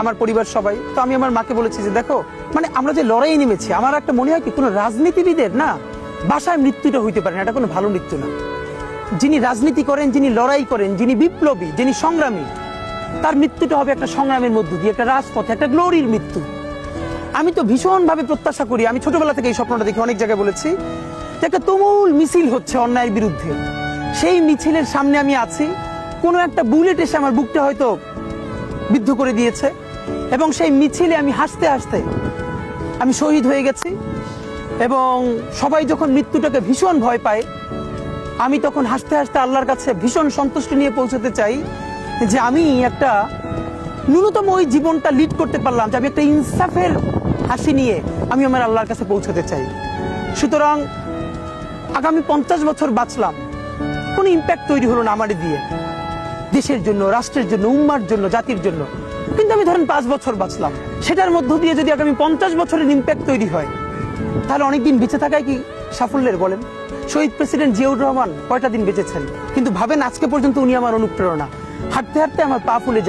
আমার পরিবার সবাই। তো আমি আমার মাকে বলেছি যে দেখো, মানে আমরা যে লড়াই নেমেছি, আমার একটা মনে হয় কি কোনো রাজনীতিবিদের না বাসায় মৃত্যুটা হইতে পারে না, এটা কোনো ভালো মৃত্যু না। যিনি রাজনীতি করেন, যিনি লড়াই করেন, যিনি বিপ্লবী, যিনি সংগ্রামী, তার মৃত্যুটা হবে একটা সংগ্রামের মধ্য দিয়ে, একটা রাজপথে, একটা গ্লোরির মৃত্যু। আমি তো ভীষণভাবে প্রত্যাশা করি, আমি ছোটবেলা থেকে এই স্বপ্নটা দেখি, অনেক জায়গায় বলেছি যে একটা তুমুল মিছিল হচ্ছে অন্যায়ের বিরুদ্ধে, সেই মিছিলের সামনে আমি আছি, কোনো একটা বুলেট এসে আমার বুকটা হয়তো বিদ্ধ করে দিয়েছে, এবং সেই মিছিলে আমি হাসতে হাসতে আমি শহীদ হয়ে গেছি। এবং সবাই যখন মৃত্যুটাকে ভীষণ ভয় পায়, আমি তখন হাসতে হাসতে আল্লাহর কাছে ভীষণ সন্তুষ্টি নিয়ে পৌঁছতে চাই যে আমি একটা ন্যূনতম ওই জীবনটা লিড করতে পারলাম, যে আমি একটা ইনসাফের হাসি নিয়ে আমি আমার আল্লাহর কাছে পৌঁছতে চাই। সুতরাং আগামী 50 বছর বাঁচলাম, কোনো ইম্প্যাক্ট তৈরি হলো না আমার দিয়ে, দেশের জন্য, রাষ্ট্রের জন্য, উম্মার জন্য, জাতির জন্য। কিন্তু আমি ধরেন 5 বছর বাঁচলাম, সেটার মধ্য দিয়ে যদি আগামী 50 বছরের ইম্প্যাক্ট তৈরি হয়, তাহলে অনেকদিন বেঁচে থাকায় কি সাফল্যের বলেন? শহীদ প্রেসিডেন্ট জিয়াউর রহমান কয়টা দিন বেঁচেছেন, কিন্তু ভাবেন আজকে পর্যন্ত উনি আমার অনুপ্রেরণা। হাঁটতে হাঁটতে আমার পা ফুলে যায়।